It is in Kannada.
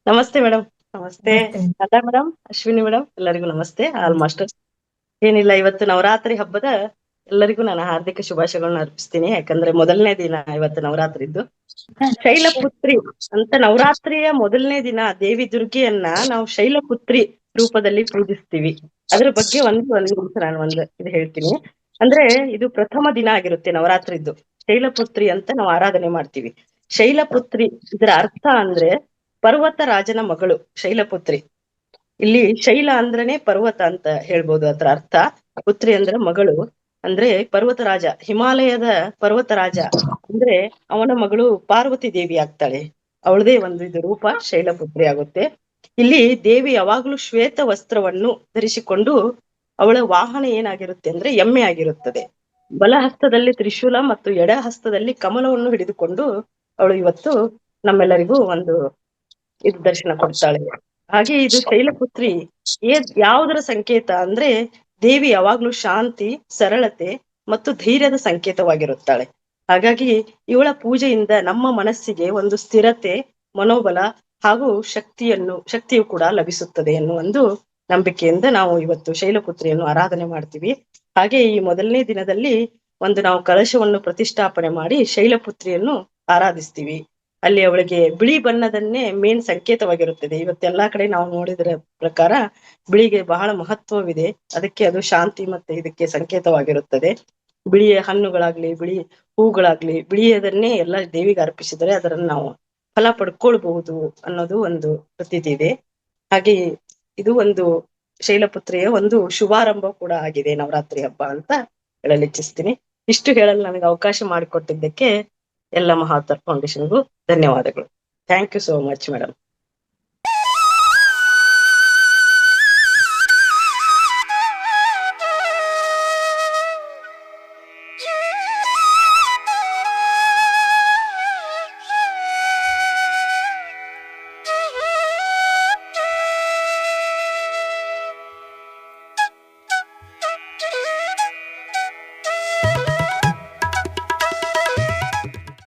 ನಮಸ್ತೆ ಮೇಡಮ್. ನಮಸ್ತೆ. ನಮಸ್ತೆ. ಅಲ್ಲ ಮೇಡಮ್, ಅಶ್ವಿನಿ ಮೇಡಮ್, ಎಲ್ಲರಿಗೂ ನಮಸ್ತೆ. ಆಲ್ಮೋಸ್ಟ್ ಏನಿಲ್ಲ, ಇವತ್ತು ನವರಾತ್ರಿ ಹಬ್ಬದ ಎಲ್ಲರಿಗೂ ನಾನು ಹಾರ್ದಿಕ ಶುಭಾಶಯಗಳನ್ನ ಅರ್ಪಿಸ್ತೀನಿ. ಯಾಕಂದ್ರೆ ಮೊದಲನೇ ದಿನ ಇವತ್ತು ನವರಾತ್ರಿದ್ದು. ಶೈಲಪುತ್ರಿ ಅಂತ ನವರಾತ್ರಿಯ ಮೊದಲನೇ ದಿನ ದೇವಿ ದುರ್ಗೆಯನ್ನ ನಾವು ಶೈಲಪುತ್ರಿ ರೂಪದಲ್ಲಿ ಪೂಜಿಸ್ತೀವಿ. ಅದ್ರ ಬಗ್ಗೆ ಒಂದು ನಿಮಿಷ ನಾನು ಇದು ಹೇಳ್ತೀನಿ. ಅಂದ್ರೆ ಇದು ಪ್ರಥಮ ದಿನ ಆಗಿರುತ್ತೆ ನವರಾತ್ರಿದ್ದು. ಶೈಲಪುತ್ರಿ ಅಂತ ನಾವು ಆರಾಧನೆ ಮಾಡ್ತೀವಿ. ಶೈಲಪುತ್ರಿ ಇದರ ಅರ್ಥ ಅಂದ್ರೆ ಪರ್ವತ ರಾಜನ ಮಗಳು ಶೈಲಪುತ್ರಿ. ಇಲ್ಲಿ ಶೈಲ ಅಂದ್ರೇನೆ ಪರ್ವತ ಅಂತ ಹೇಳ್ಬೋದು ಅದ್ರ ಅರ್ಥ. ಪುತ್ರಿ ಅಂದ್ರೆ ಮಗಳು, ಅಂದ್ರೆ ಪರ್ವತ ರಾಜ, ಹಿಮಾಲಯದ ಪರ್ವತ ರಾಜ ಅಂದ್ರೆ ಅವನ ಮಗಳು ಪಾರ್ವತಿ ದೇವಿ ಆಗ್ತಾಳೆ. ಅವಳದೇ ಒಂದು ಇದು ರೂಪ ಶೈಲಪುತ್ರಿ ಆಗುತ್ತೆ. ಇಲ್ಲಿ ದೇವಿ ಯಾವಾಗ್ಲೂ ಶ್ವೇತ ವಸ್ತ್ರವನ್ನು ಧರಿಸಿಕೊಂಡು ಅವಳ ವಾಹನ ಏನಾಗಿರುತ್ತೆ ಅಂದ್ರೆ ಎಮ್ಮೆ ಆಗಿರುತ್ತದೆ. ಬಲಹಸ್ತದಲ್ಲಿ ತ್ರಿಶೂಲ ಮತ್ತು ಎಡ ಹಸ್ತದಲ್ಲಿ ಕಮಲವನ್ನು ಹಿಡಿದುಕೊಂಡು ಅವಳು ಇವತ್ತು ನಮ್ಮೆಲ್ಲರಿಗೂ ಒಂದು ಇದು ದರ್ಶನ ಕೊಡ್ತಾಳೆ. ಹಾಗೆ ಇದು ಶೈಲಪುತ್ರಿ ಯಾವುದರ ಸಂಕೇತ ಅಂದ್ರೆ ದೇವಿ ಯಾವಾಗ್ಲೂ ಶಾಂತಿ, ಸರಳತೆ ಮತ್ತು ಧೈರ್ಯದ ಸಂಕೇತವಾಗಿರುತ್ತಾಳೆ. ಹಾಗಾಗಿ ಇವಳ ಪೂಜೆಯಿಂದ ನಮ್ಮ ಮನಸ್ಸಿಗೆ ಒಂದು ಸ್ಥಿರತೆ, ಮನೋಬಲ ಹಾಗೂ ಶಕ್ತಿಯು ಕೂಡ ಲಭಿಸುತ್ತದೆ ಎನ್ನುವ ಒಂದು ನಂಬಿಕೆಯಿಂದ ನಾವು ಇವತ್ತು ಶೈಲಪುತ್ರಿಯನ್ನು ಆರಾಧನೆ ಮಾಡ್ತೀವಿ. ಹಾಗೆ ಈ ಮೊದಲನೇ ದಿನದಲ್ಲಿ ನಾವು ಕಲಶವನ್ನು ಪ್ರತಿಷ್ಠಾಪನೆ ಮಾಡಿ ಶೈಲಪುತ್ರಿಯನ್ನು ಆರಾಧಿಸ್ತೀವಿ. ಅಲ್ಲಿ ಅವಳಿಗೆ ಬಿಳಿ ಬಣ್ಣದನ್ನೇ ಮೇನ್ ಸಂಕೇತವಾಗಿರುತ್ತದೆ. ಇವತ್ತೆಲ್ಲಾ ಕಡೆ ನಾವು ನೋಡಿದ್ರ ಪ್ರಕಾರ ಬಿಳಿಗೆ ಬಹಳ ಮಹತ್ವವಿದೆ. ಅದಕ್ಕೆ ಅದು ಶಾಂತಿ ಮತ್ತೆ ಇದಕ್ಕೆ ಸಂಕೇತವಾಗಿರುತ್ತದೆ. ಬಿಳಿಯ ಹಣ್ಣುಗಳಾಗ್ಲಿ, ಬಿಳಿ ಹೂಗಳಾಗ್ಲಿ, ಬಿಳಿಯದನ್ನೇ ಎಲ್ಲ ದೇವಿಗೆ ಅರ್ಪಿಸಿದರೆ ಅದರನ್ನು ನಾವು ಫಲ ಪಡ್ಕೊಳ್ಬಹುದು ಅನ್ನೋದು ಒಂದು ಪ್ರತೀತಿ ಇದೆ. ಹಾಗೆ ಇದು ಒಂದು ಶೈಲಪುತ್ರಿಯ ಒಂದು ಶುಭಾರಂಭ ಕೂಡ ಆಗಿದೆ ನವರಾತ್ರಿ ಹಬ್ಬ ಅಂತ ಹೇಳಲು ಇಚ್ಛಿಸ್ತೀನಿ. ಇಷ್ಟು ಹೇಳಲು ನನಗೆ ಅವಕಾಶ ಮಾಡಿಕೊಟ್ಟಿದ್ದಕ್ಕೆ ಎಲ್ಲ ಮಹಾವತಾರ್ ಫೌಂಡೇಶನ್ಗೂ ಧನ್ಯವಾದಗಳು. Thank you so much madam.